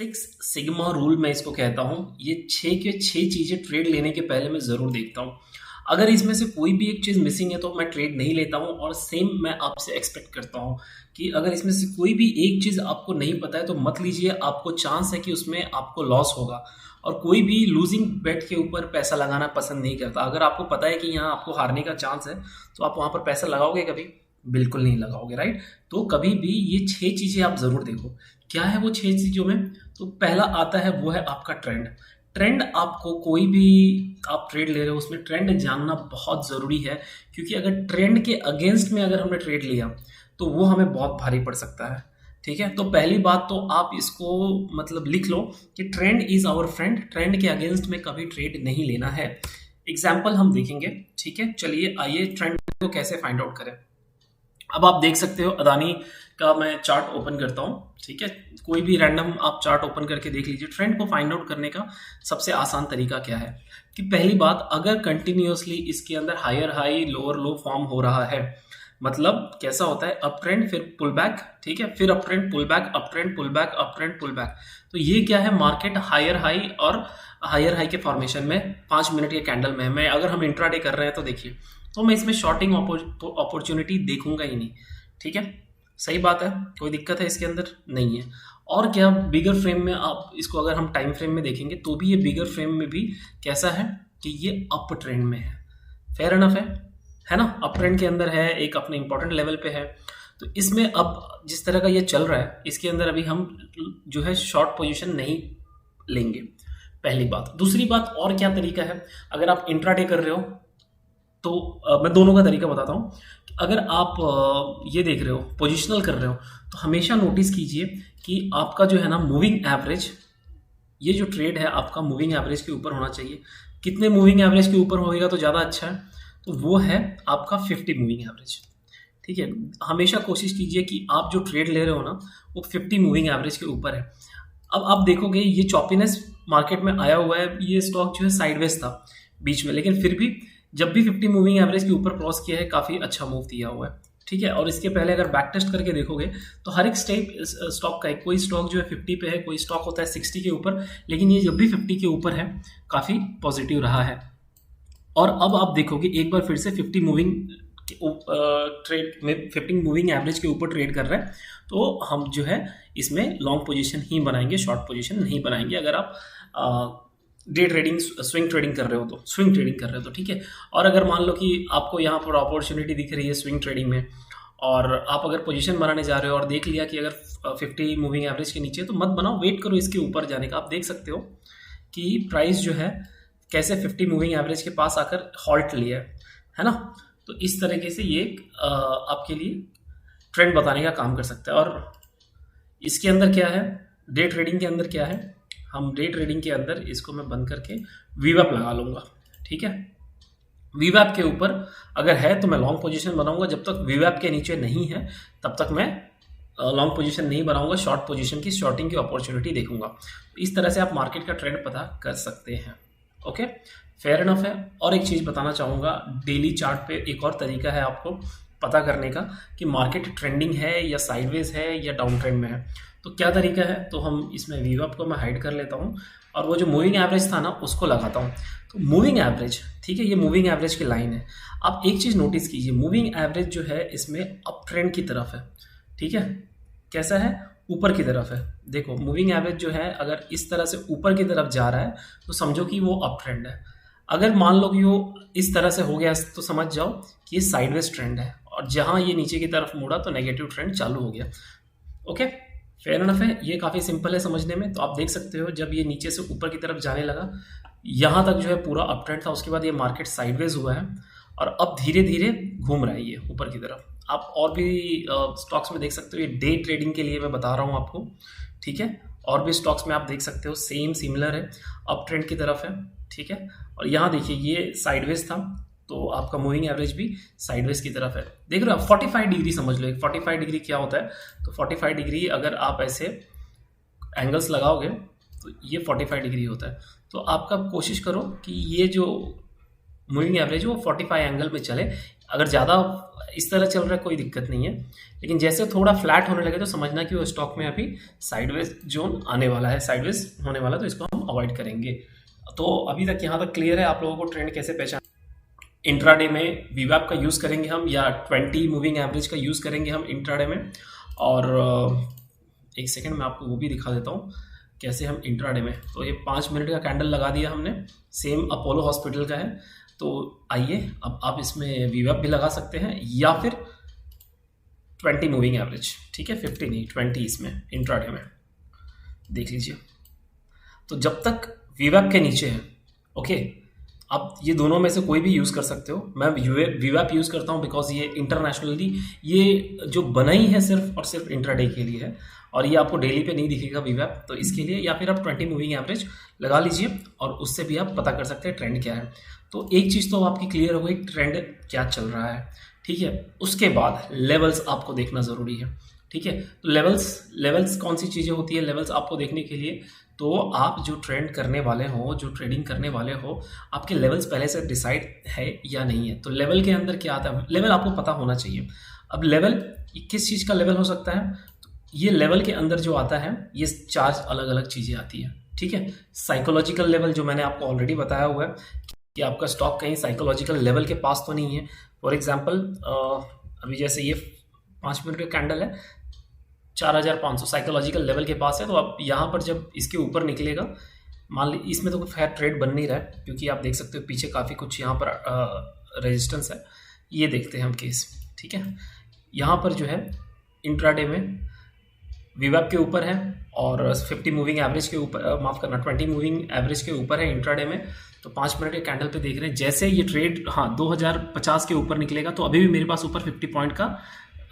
Six sigma rule मैं इसको कहता हूँ। ये छः के छः चीज़ें ट्रेड लेने के पहले मैं ज़रूर देखता हूँ। अगर इसमें से कोई भी एक चीज़ मिसिंग है तो मैं ट्रेड नहीं लेता हूँ। और सेम मैं आपसे एक्सपेक्ट करता हूँ कि अगर इसमें से कोई भी एक चीज़ आपको नहीं पता है तो मत लीजिए। आपको चांस है कि उसमें आपको लॉस होगा। और कोई भी लूजिंग बेट के ऊपर पैसा लगाना पसंद नहीं करता। अगर आपको पता है कि यहाँ आपको हारने का चांस है तो आप वहाँ पर पैसा लगाओगे कभी? बिल्कुल नहीं लगाओगे, राइट। तो कभी भी ये छः चीज़ें आप ज़रूर देखो। क्या है वो छः चीज़ों में? तो पहला आता है वो है आपका ट्रेंड। ट्रेंड आपको कोई भी आप ट्रेड ले रहे हो उसमें ट्रेंड जानना बहुत ज़रूरी है। क्योंकि अगर ट्रेंड के अगेंस्ट में अगर हमने ट्रेड लिया तो वो हमें बहुत भारी पड़ सकता है। ठीक है, तो पहली बात तो आप इसको मतलब लिख लो कि trend is our friend. Trend के अगेंस्ट में कभी ट्रेड नहीं लेना है। एग्जाम्पल हम देखेंगे। ठीक है, चलिए आइए ट्रेंड को कैसे फाइंड आउट करें। अब आप देख सकते हो अदानी का मैं चार्ट ओपन करता हूँ। ठीक है, कोई भी रैंडम आप चार्ट ओपन करके देख लीजिए। ट्रेंड को फाइंड आउट करने का सबसे आसान तरीका क्या है कि पहली बात, अगर कंटिन्यूअसली इसके अंदर higher high lower low form हो रहा है, मतलब कैसा होता है, अप ट्रेंड फिर पुल बैक, ठीक है, फिर up trend pull back, up trend pull back, up trend pull back. तो ये क्या है, मार्केट हायर हाई और हायर हाई के फॉर्मेशन में 5 मिनट के कैंडल में है। मैं अगर हम इंट्राडे कर रहे हैं तो देखिए, तो मैं इसमें शॉर्टिंग अपॉर्चुनिटी देखूंगा ही नहीं। ठीक है, सही बात है, कोई दिक्कत है इसके अंदर नहीं है। और क्या, बिगर फ्रेम में आप इसको अगर हम टाइम फ्रेम में देखेंगे तो भी ये बिगर फ्रेम में भी कैसा है कि ये अप ट्रेंड में है। फेयर एनफ है ना, अप ट्रेंड के अंदर है, एक अपने इंपॉर्टेंट लेवल पे है। तो इसमें अब जिस तरह का ये चल रहा है इसके अंदर अभी हम जो है शॉर्ट पोजीशन नहीं लेंगे, पहली बात। दूसरी बात, और क्या तरीका है, अगर आप इंट्राडे कर रहे हो तो मैं दोनों का तरीका बताता हूँ। अगर आप ये देख रहे हो, पोजिशनल कर रहे हो, तो हमेशा नोटिस कीजिए कि आपका जो है ना मूविंग एवरेज, ये जो ट्रेड है आपका मूविंग एवरेज के ऊपर होना चाहिए। कितने मूविंग एवरेज के ऊपर होएगा तो ज़्यादा अच्छा है, तो वो है आपका 50 मूविंग एवरेज। ठीक है, हमेशा कोशिश कीजिए कि आप जो ट्रेड ले रहे हो ना वो 50 मूविंग एवरेज के ऊपर है। अब आप देखोगे ये चॉपीनेस मार्केट में आया हुआ है, ये स्टॉक जो है साइडवेज था बीच में, लेकिन फिर भी जब भी 50 मूविंग एवरेज के ऊपर क्रॉस किया है काफ़ी अच्छा मूव दिया हुआ है। ठीक है, और इसके पहले अगर बैक टेस्ट करके देखोगे तो हर एक स्टॉक का एक, कोई स्टॉक जो है 50 पे है, कोई स्टॉक होता है 60 के ऊपर, लेकिन ये जब भी 50 के ऊपर है काफ़ी पॉजिटिव रहा है। और अब आप देखोगे एक बार फिर से 50 मूविंग ट्रेड में 50 मूविंग एवरेज के ऊपर ट्रेड कर रहे हैं, तो हम जो है इसमें लॉन्ग पोजीशन ही बनाएंगे, शॉर्ट पोजीशन नहीं बनाएंगे। अगर आप डे ट्रेडिंग स्विंग ट्रेडिंग कर रहे हो तो स्विंग ट्रेडिंग कर रहे हो तो ठीक है। और अगर मान लो कि आपको यहाँ पर अपॉर्चुनिटी दिख रही है स्विंग ट्रेडिंग में, और आप अगर पोजीशन बनाने जा रहे हो और देख लिया कि अगर 50 मूविंग एवरेज के नीचे, तो मत बनाओ, वेट करो इसके ऊपर जाने का। आप देख सकते हो कि प्राइस जो है कैसे 50 मूविंग एवरेज के पास आकर हॉल्ट लिया है ना। तो इस तरीके से ये आपके लिए ट्रेंड बताने का काम कर सकता है। और इसके अंदर क्या है, डे ट्रेडिंग के अंदर क्या है, हम डे ट्रेडिंग के अंदर इसको मैं बंद करके वीवैप लगा लूँगा। ठीक है, वीवैप के ऊपर अगर है तो मैं लॉन्ग पोजीशन बनाऊंगा। जब तक वीवैप के नीचे नहीं है तब तक मैं लॉन्ग पोजीशन नहीं बनाऊंगा, शॉर्ट पोजीशन की शॉर्टिंग की अपॉर्चुनिटी देखूंगा। इस तरह से आप मार्केट का ट्रेंड पता कर सकते हैं। ओके, फेयर इनफ है। और एक चीज़ बताना चाहूँगा, डेली चार्ट पे एक और तरीका है आपको पता करने का कि मार्केट ट्रेंडिंग है या साइडवेज है या डाउन ट्रेंड में है। तो क्या तरीका है, तो हम इसमें वीवैप को मैं हाइड कर लेता हूँ और वो जो मूविंग एवरेज था ना उसको लगाता हूँ। तो मूविंग एवरेज, ठीक है, ये मूविंग एवरेज की लाइन है। आप एक चीज़ नोटिस कीजिए, मूविंग एवरेज जो है इसमें अप ट्रेंड की तरफ है। ठीक है, कैसा है, ऊपर की तरफ है। देखो मूविंग एवरेज जो है अगर इस तरह से ऊपर की तरफ जा रहा है तो समझो कि वो अप ट्रेंड है। अगर मान लो कि वो इस तरह से हो गया तो समझ जाओ कि ये साइडवेज ट्रेंड है, और जहां ये नीचे की तरफ मुड़ा तो नेगेटिव ट्रेंड चालू हो गया। ओके, फेयर एनफ है, ये काफ़ी सिंपल है समझने में। तो आप देख सकते हो जब ये नीचे से ऊपर की तरफ जाने लगा, यहाँ तक जो है पूरा अप ट्रेंड था, उसके बाद ये मार्केट साइडवेज हुआ है और अब धीरे धीरे घूम रहा है ये ऊपर की तरफ। आप और भी स्टॉक्स में देख सकते हो, ये डे ट्रेडिंग के लिए मैं बता रहा हूँ आपको। ठीक है, और भी स्टॉक्स में आप देख सकते हो सेम सिमिलर है, अप ट्रेंड की तरफ है। ठीक है, और यहाँ देखिए ये साइडवेज था तो आपका मूविंग एवरेज भी साइडवेज की तरफ है। देख रहे हो, 45 डिग्री समझ लो। 45 डिग्री क्या होता है, तो 45 डिग्री अगर आप ऐसे एंगल्स लगाओगे तो ये 45 डिग्री होता है। तो आपका कोशिश करो कि ये जो मूविंग एवरेज वो 45 एंगल में चले। अगर ज़्यादा इस तरह चल रहा है कोई दिक्कत नहीं है, लेकिन जैसे थोड़ा फ्लैट होने लगे तो समझना कि वो स्टॉक में अभी साइडवेज जोन आने वाला है, साइडवेज होने वाला है, तो इसको हम अवॉइड करेंगे। तो अभी तक यहाँ तक क्लियर है आप लोगों को ट्रेंड कैसे पहचान। इंट्राडे में वीवैप का यूज़ करेंगे हम, या 20 मूविंग एवरेज का यूज़ करेंगे हम इंट्राडे में। और एक सेकंड में आपको वो भी दिखा देता हूँ कैसे हम इंट्राडे में। तो ये 5 मिनट का कैंडल लगा दिया हमने, सेम अपोलो हॉस्पिटल का है। तो आइए अब आप इसमें वीवैप भी लगा सकते हैं, या फिर 20 मूविंग एवरेज, ठीक है, 50 नहीं 20 इसमें इंट्राडे में देख लीजिए। तो जब तक वीवैप के नीचे है, ओके, आप ये दोनों में से कोई भी यूज़ कर सकते हो। मैं वीवैप यूज़ करता हूँ बिकॉज ये इंटरनेशनली ये जो बनाई है सिर्फ और सिर्फ इंट्राडे के लिए है, और ये आपको डेली पे नहीं दिखेगा वीवैप, तो इसके लिए। या फिर आप 20 मूविंग एवरेज लगा लीजिए और उससे भी आप पता कर सकते हैं ट्रेंड क्या है। तो एक चीज़ तो आपकी क्लियर हो गई, ट्रेंड क्या चल रहा है, ठीक है। उसके बाद लेवल्स आपको देखना ज़रूरी है, ठीक है। तो लेवल्स कौन सी चीज़ें होती है लेवल्स आपको देखने के लिए? तो आप जो ट्रेंड करने वाले हो, जो ट्रेडिंग करने वाले हो, आपके लेवल्स पहले से डिसाइड है या नहीं है। तो लेवल के अंदर क्या आता है, लेवल आपको पता होना चाहिए। अब लेवल किस चीज़ का लेवल हो सकता है, तो ये लेवल के अंदर जो आता है ये 4 अलग अलग चीज़ें आती है, ठीक है। साइकोलॉजिकल लेवल जो मैंने आपको ऑलरेडी बताया हुआ है कि आपका स्टॉक कहीं साइकोलॉजिकल लेवल के पास तो नहीं है। फॉर एग्जाम्पल अभी जैसे ये 5 मिनट का कैंडल है, 4500 साइकोलॉजिकल लेवल के पास है। तो आप यहाँ पर जब इसके ऊपर निकलेगा, मान ली इसमें तो कोई खैर ट्रेड बन नहीं रहा है क्योंकि आप देख सकते हो पीछे काफ़ी कुछ यहाँ पर रेजिस्टेंस है। ये देखते हैं हम केस, ठीक है। यहाँ पर जो है इंट्राडे में वीवैप के ऊपर है और 50 मूविंग एवरेज के ऊपर, माफ़ करना 20 मूविंग एवरेज के ऊपर है इंट्राडे में। तो 5 मिनट के कैंडल पे देख रहे हैं जैसे ये ट्रेड 2050 के ऊपर निकलेगा तो अभी भी मेरे पास ऊपर 50 पॉइंट का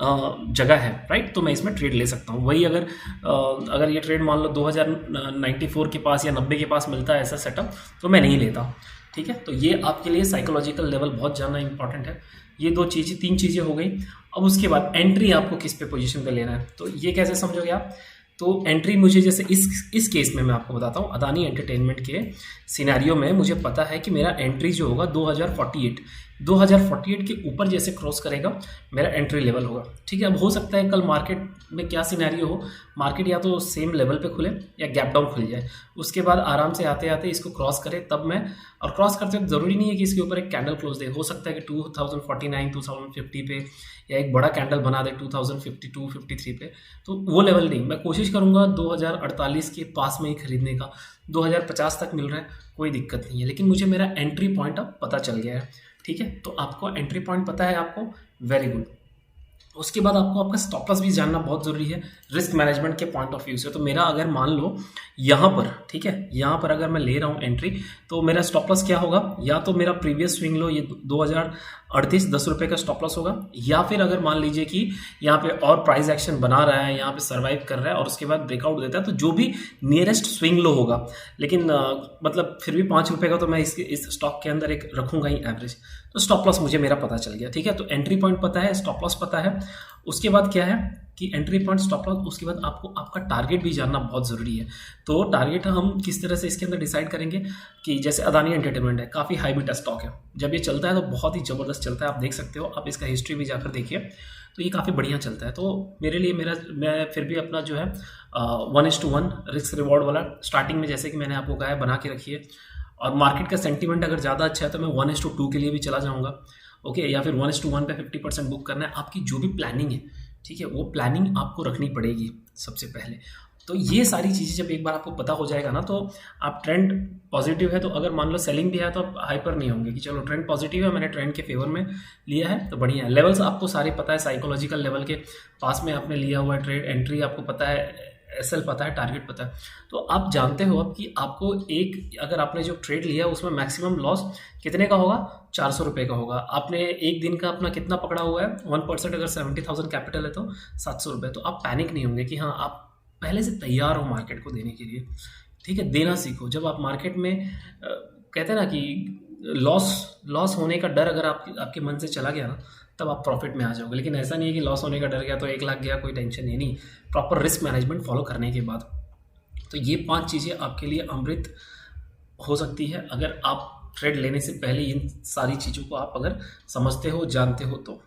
जगह है, राइट। तो मैं इसमें ट्रेड ले सकता हूँ। वही अगर ये ट्रेड मान लो 2094 के पास या 90 के पास मिलता है ऐसा सेटअप, तो मैं नहीं लेता, ठीक है। तो ये आपके लिए साइकोलॉजिकल लेवल बहुत जानना इंपॉर्टेंट है। ये 3 चीज़ें हो गई। अब उसके बाद एंट्री आपको किस पे पोजीशन पे लेना है, तो ये कैसे समझोगे आप? तो एंट्री मुझे जैसे इस केस में मैं आपको बताता हूँ, अदानी एंटरटेनमेंट के सिनेरियो में मुझे पता है कि मेरा एंट्री जो होगा 2048 के ऊपर जैसे क्रॉस करेगा मेरा एंट्री लेवल होगा, ठीक है। अब हो सकता है कल मार्केट में क्या सिनेरियो हो, मार्केट या तो सेम लेवल पे खुले या गैप डाउन खुल जाए, उसके बाद आराम से आते आते इसको क्रॉस करे, तब मैं, और क्रॉस करते वक्त ज़रूरी नहीं है कि इसके ऊपर एक कैंडल क्लोज दे, हो सकता है कि 2049 2050 पे या एक बड़ा कैंडल बना दे 2052 53 पे। तो वो लेवल नहीं, मैं कोशिश करूँगा 2048 के पास में ही खरीदने का। 2050 तक मिल रहा है कोई दिक्कत नहीं है, लेकिन मुझे मेरा एंट्री पॉइंट अब पता चल गया है, ठीक है। तो आपको एंट्री पॉइंट पता है आपको, वेरी गुड। उसके बाद आपको आपका स्टॉप लॉस भी जानना बहुत ज़रूरी है रिस्क मैनेजमेंट के पॉइंट ऑफ व्यू से। तो मेरा अगर मान लो यहाँ पर, ठीक है, यहाँ पर अगर मैं ले रहा हूँ एंट्री, तो मेरा स्टॉप लॉस क्या होगा, या तो मेरा प्रीवियस स्विंग लो ये 2038 10 रुपये का स्टॉप लॉस होगा, या फिर अगर मान लीजिए कि यहाँ पे और प्राइस एक्शन बना रहा है, यहाँ पे सर्वाइव कर रहा है और उसके बाद ब्रेकआउट देता है, तो जो भी नियरेस्ट स्विंग लो होगा, लेकिन मतलब फिर भी 5 रुपये का तो मैं इस स्टॉक के अंदर एक रखूँगा ही एवरेज। तो स्टॉप लॉस मुझे मेरा पता चल गया, ठीक है। तो एंट्री पॉइंट पता है, स्टॉप लॉस पता है। उसके बाद क्या है कि एंट्री पॉइंट, स्टॉप लॉस, उसके बाद आपको आपका टारगेट भी जानना बहुत ज़रूरी है। तो टारगेट हम किस तरह से इसके अंदर डिसाइड करेंगे कि जैसे अदानी एंटरटेनमेंट है, काफ़ी हाई बीटा स्टॉक है, जब ये चलता है तो बहुत ही ज़बरदस्त चलता है, आप देख सकते हो, आप इसका हिस्ट्री भी जाकर देखिए, तो ये काफ़ी बढ़िया चलता है। तो मेरे लिए मैं फिर भी अपना जो है 1:1 रिस्क रिवॉर्ड वाला स्टार्टिंग में, जैसे कि मैंने आपको कहा है, बना के रखिए। और मार्केट का सेंटीमेंट अगर ज़्यादा अच्छा है तो मैं 1:2 के लिए भी चला जाऊँगा, ओके। या फिर 1:1 पे 50% बुक करना है। आपकी जो भी प्लानिंग है, ठीक है, वो प्लानिंग आपको रखनी पड़ेगी सबसे पहले। तो ये सारी चीज़ें जब एक बार आपको पता हो जाएगा ना, तो आप, ट्रेंड पॉजिटिव है तो अगर मान लो सेलिंग भी है तो आप हाइपर नहीं होंगे कि चलो ट्रेंड पॉजिटिव है, मैंने ट्रेंड के फेवर में लिया है तो बढ़िया है। लेवल्स आपको सारे पता है, साइकोलॉजिकल लेवल के पास में आपने लिया हुआ है ट्रेड, एंट्री आपको पता है, एसएल पता है, टारगेट पता है। तो आप जानते हो अब कि आपको अगर आपने जो ट्रेड लिया है उसमें मैक्सिमम लॉस कितने का होगा, 400 रुपये का होगा। आपने एक दिन का अपना कितना पकड़ा हुआ है, 1% अगर 70,000 कैपिटल है तो 700 रुपये। तो आप पैनिक नहीं होंगे कि हाँ, आप पहले से तैयार हो मार्केट को देने के लिए, ठीक है। देना सीखो। जब आप मार्केट में कहते हैं ना कि लॉस होने का डर अगर आपके मन से चला गया ना, तब आप प्रॉफिट में आ जाओगे। लेकिन ऐसा नहीं है कि लॉस होने का डर गया तो 1 लाख गया, कोई टेंशन नहीं। प्रॉपर रिस्क मैनेजमेंट फॉलो करने के बाद तो ये 5 चीज़ें आपके लिए अमृत हो सकती है अगर आप ट्रेड लेने से पहले इन सारी चीज़ों को आप अगर समझते हो, जानते हो तो।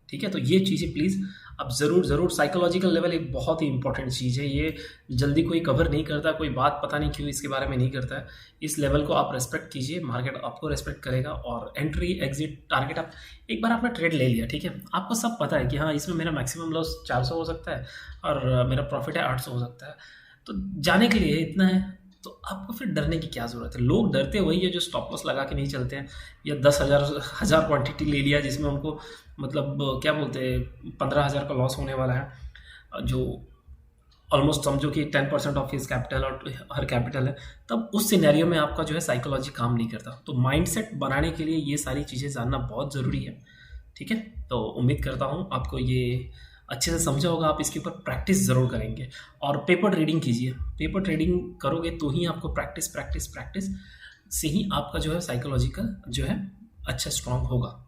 ठीक है, तो ये चीज़ें प्लीज़ आप ज़रूर साइकोलॉजिकल लेवल एक बहुत ही इंपॉर्टेंट चीज़ है। ये जल्दी कोई कवर नहीं करता, कोई बात पता नहीं क्यों इसके बारे में नहीं करता है। इस लेवल को आप रेस्पेक्ट कीजिए, मार्केट आपको रेस्पेक्ट करेगा। और एंट्री, एग्जिट, टारगेट, आप एक बार आपने ट्रेड ले लिया, ठीक है, आपको सब पता है कि हाँ, इसमें मेरा मैक्सिमम लॉस 400 हो सकता है और मेरा प्रॉफिट है 800 हो सकता है। तो जाने के लिए इतना है, तो आपको फिर डरने की क्या ज़रूरत है। लोग डरते वही है जो स्टॉप लॉस लगा के नहीं चलते हैं, या 10,000 क्वांटिटी ले लिया जिसमें उनको मतलब क्या बोलते हैं 15,000 का लॉस होने वाला है, जो ऑलमोस्ट समझो कि 10% ऑफ हिज कैपिटल और हर कैपिटल है। तब उस सिनेरियो में आपका जो है साइकोलॉजी काम नहीं करता। तो माइंडसेट बनाने के लिए ये सारी चीज़ें जानना बहुत ज़रूरी है। ठीक है, तो उम्मीद करता हूँ आपको ये अच्छे से समझा होगा। आप इसके ऊपर प्रैक्टिस ज़रूर करेंगे और पेपर ट्रेडिंग कीजिए। पेपर ट्रेडिंग करोगे तो ही आपको प्रैक्टिस से ही आपका जो है साइकोलॉजिकल जो है अच्छा स्ट्रांग होगा।